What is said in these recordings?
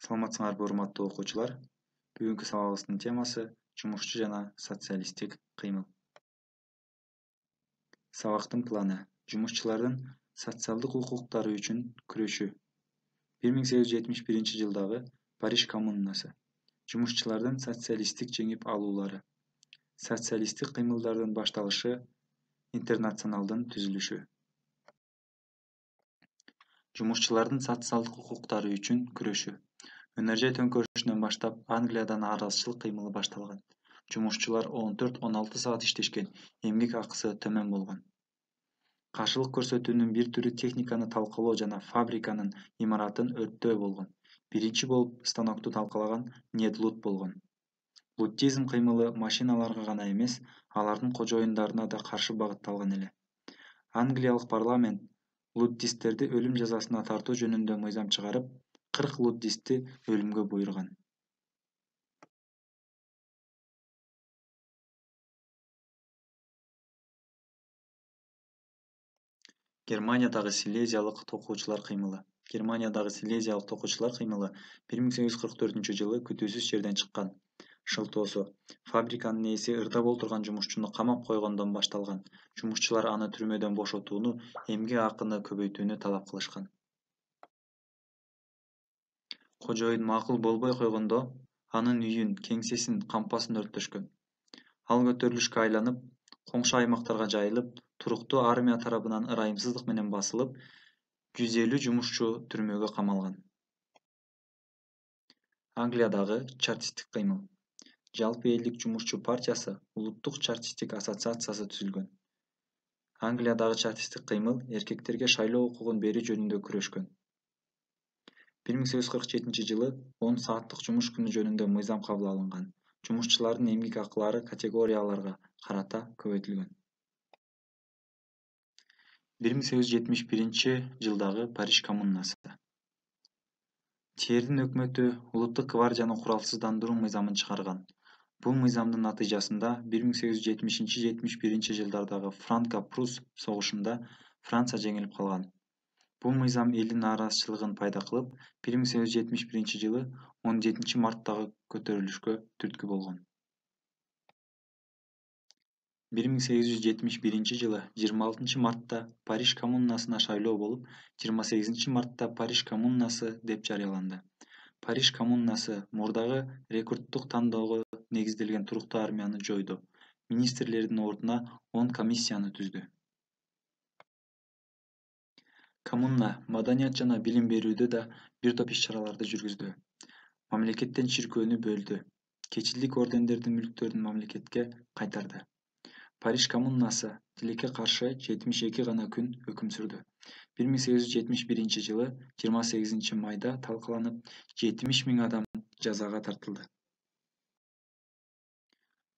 Саламатсыңарбы урматтуу окуучулар? Бүгүнкү сабагыбыздын темасы жумушчу жана социалисттик кыймыл. Сабактын планы: жумушчулардын социалдык укуктары үчүн күрөшүү. 1871-жылдагы Париж коммунасы. Жумушчулардын социалисттик жеңип алуулары. Социалисттик кыймылдардын башталышы, интернационалдын түзүлүшү. Жумушчулардын социалдык укуктары үчүн күрөшүү. Өнөр жай төңкөрүшүнөн баштап Англияда нааразычылык кыймылы башталган. Жумушчулар 14-16 саат иштешкен, эмгек акысы төмөн болгон. Каршылык көрсөтүүнүн бир түрү техниканы талкалоо жана фабриканын имаратын өрттөө болгон. Биринчи болуп станокту талкалаган Нед Лут болгон. Луттизм кыймылы машиналарга гана эмес, алардын кожоюндарына да каршы багытталган эле. Англиялык парламент луттисттерди өлүм жазасына тартуу жөнүндө мыйзам чыгарып, 40 луттистти өлүмгө буйруган. Германиядагы Силезиялык токуучулар кыймылы. Германиядагы Силезиялык токуучулар кыймылы 1844-жылы күтүүсүз жерден чыккан. Шылтоосу: фабриканын ээси ырдап отурган жумушчуну камап койгондон башталган. Жумушчулар аны түрмөдөн бошотууну, эмгек акыны көбөйтүүнү талап кылышкан. Кожоюн макул болбой койгондо, анын үйүн, кеңсесин, кампасын өрттөшкөн. Ал көтөрүлүшкө айланып, коңшу аймактарга жайылып, туруктуу армия тарабынан ырайымсыздык менен басылып, 150 жумушчу түрмөгө камалган. Англиядагы чартисттик кыймыл. Жалпы элдик жумушчу партиясы улуттук чартисттик ассоциациясы түзүлгөн. Англиядагы чартисттик кыймыл эркектерге шайлоо укугун берүү жөнүндө күрөшкөн. 1847-жылы 10 сааттык жумуш күнү жөнүндө мыйзам кабыл алынган. Жумушчулардын эмгек акылары категорияларга карата көбөйтүлгөн. 1871-жылдагы Париж коммунасы. Тиердин өкмөтү улуттук гвардияны куралсыздандыруу мыйзамын чыгарган. Бул мыйзамдын натыйжасында 1870-71-жылдардагы Франко-Прус согушунда Франция жеңилип калган. Бул мыйзам элдин нааразычылыгын пайда кылып, 1871-жылы 17 марттагы көтөрүлүшкө түрткү болгон. 1871-жылы 26 мартта Париж коммунасына шайлоо болуп, 28 мартта Париж коммунасы деп жарыяланды. Париж коммунасы мурдагы рекордтук тандоого негизделген туруктуу армияны жойду. Министрлердин ордуна 10 комиссияны түздү. Коммуна маданият жана билим берүүдө да бир топ иш-чараларды жүргүздү. Мамлекеттен чиркөөнү бөлдү. Кечилдик ордендердин мүлктөрүн мамлекетке кайтарды. Париж коммунасы тилекке каршы 72 гана күн өкүм сүрдү. 1871-жылы 28 майда талкаланып, 70 000 адам жазага тартылды.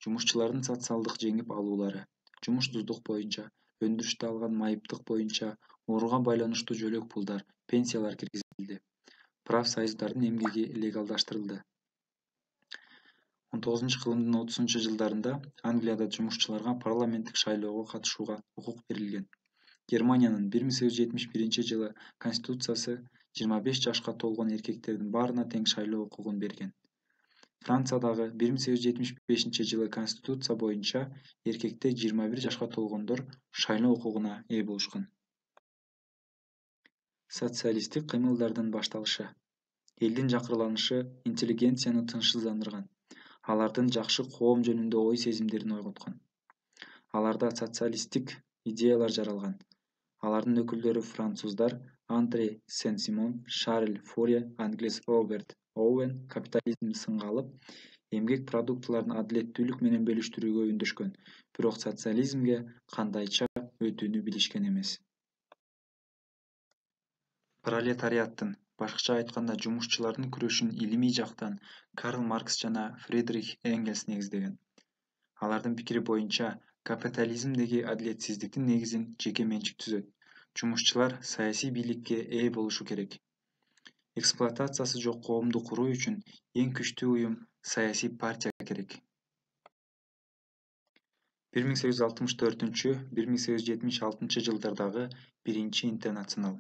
Жумушчулардын социалдык жеңип алуулары. Жумушсуздук боюнча, өндүрүштө алган майыптык боюнча ооруга байланыштуу жөлөк пулдар, пенсиялар киргизилди. Профсоюздардын эмгеги легалдаштырылды. 19-кылымдын 30-жылдарында Англияда жумушчуларга парламенттик шайлоого катышууга укук берилген. Германиянын 1871-жылы конституциясы 25 жашка толгон эркектердин баарына тең шайлоо укугун берген. Франциядагы 1875-жылы конституция боюнча эркектер 21 жашка толгондор шайлоо укугуна ээ болушкан. Социалисттик кыймылдардын башталышы. Элдин жакырланышы интеллигенцияны тынчсыздандырган. Алардын жакшы коом жөнүндө ой сезимдерин ойготкон. Аларда социалисттик идеялар жаралган. Алардын өкүлдөрү француздар Андре Сен-Симон, Шарль Фурье, англис Роберт Оуэн капитализмди сынга алып, эмгек продуктыларын адилеттүүлүк менен бөлүштүрүүгө үндөшкөн, бирок социализмге кандайча өтүүнү билишкен эмес. Пролетариаттын, башкача айтканда жумушчулардын күрөшүн илимий жактан Карл Маркс жана Фридрих Энгельс негиздеген. Алардын пикири боюнча, капитализмдеги адилетсиздиктин негизин жеке менчик түзөт. Жумушчулар саясий бийликке ээ болушу керек. Эксплуатациясы жок коомду куруу үчүн эң күчтүү уюм саясий партия керек. 1864-1876 жылдардагы биринчи интернационал.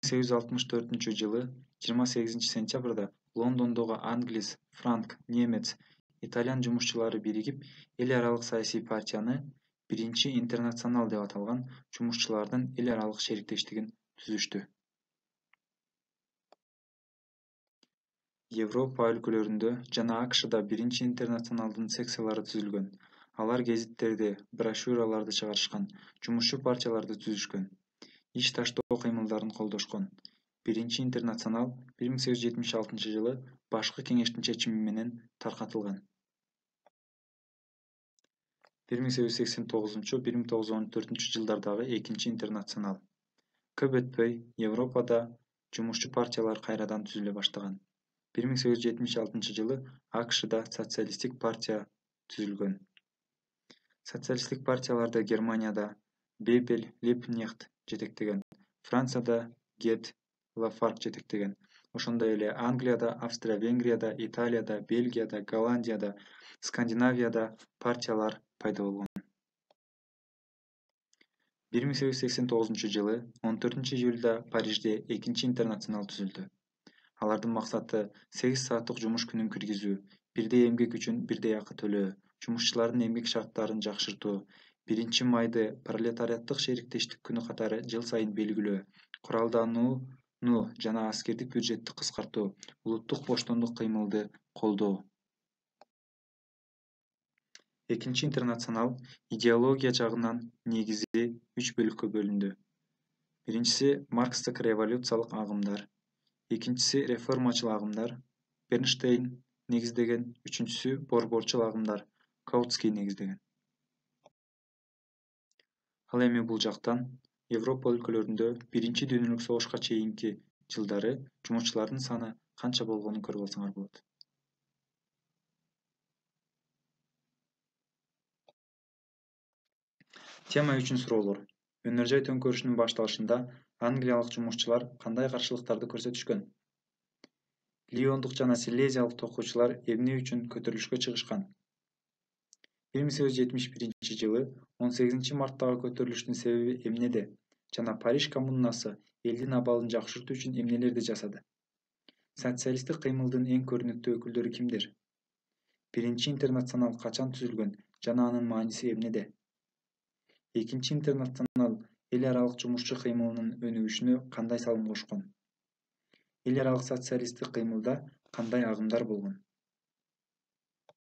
1864-жылы 28-сентябрда Лондондогу англис, франк, немец, итальян жумушчулары биригип эл аралык саясий партияны Биринчи интернационал деп аталган жумушчулардын эл аралык шериктештигин түзүштү. Европа өлкөлөрүндө жана АКШда Биринчи интернационалдын секциялары түзүлгөн. Алар гезиттерди, брошюраларды чыгарышкан, жумушчу партияларды түзүшкөн, иш таштоо кыймылдарын колдошкон. Биринчи интернационал 1876-жылы башкы кеңештин чечими менен таркатылган. 1889-1914 жылдардагы экинчи интернационал. Көп өтпөй Европада жумушчу партиялар кайрадан түзүлө баштаган. 1876-жылы АКШда социалисттик партия түзүлгөн. Социалисттик партияларды Германияда Бебель Липкнехт жетектеген, Францияда Гет Лафарг жетектеген. Ошондой эле Англияда, Австрия-Венгрияда, Италияда, Бельгияда, Голландияда, Скандинавияда партиялар пайда болгон. 1889-жылы 14-июлда Парижде экинчи интернационал түзүлдү. Алардын максаты 8 сааттык жумуш күнүн киргизүү, бирдей эмгек үчүн бирдей акы төлөө, жумушчулардын эмгек шарттарын жакшыртуу, 1 майды пролетариаттык шериктештик күнү катары жыл сайын белгилөө, куралданууну жана аскердик бюджетти кыскартуу, улуттук боштондук кыймылды колдоо. Экинчи интернационал идеология жагынан негизи 3 бөлүккө бөлүндү. Биринчиси марксдик революциялык агымдар, экинчиси реформачыл агымдар, Бернштейн негиздеген, үчүнчүсү борборчул агымдар, Каутский негиздеген. Ал эми бул жактан Европа өлкөлөрүндө биринчи дүйнөлүк согушка чейинки жылдары жумушчулардын саны канча болгонун көрүп алсаңар болот. Тема үчүн суроолор. Өнөр жай төңкөрүшүнүн башталышында англиялык жумушчулар кандай каршылыктарды көрсөтүшкөн? Лиондук жана Силезиялык токуучулар эмне үчүн көтөрүлүшкө чыгышкан? 1871-жылы 18-марттагы көтөрүлүштүн себеби эмнеде жана Париж коммунасы элдин абалын жакшыртуу үчүн эмнелерди жасады? Социалисттик кыймылдын эң көрүнүктүү өкүлдөрү кимдер? Биринчи интернационал качан түзүлгөн жана анын мааниси эмнеде? Экинчи интернационал эл аралык жумушчу кыймылынын өнүгүшүнө кандай салым кошкон? Эл аралык социалисттик кыймылда кандай агымдар болгон?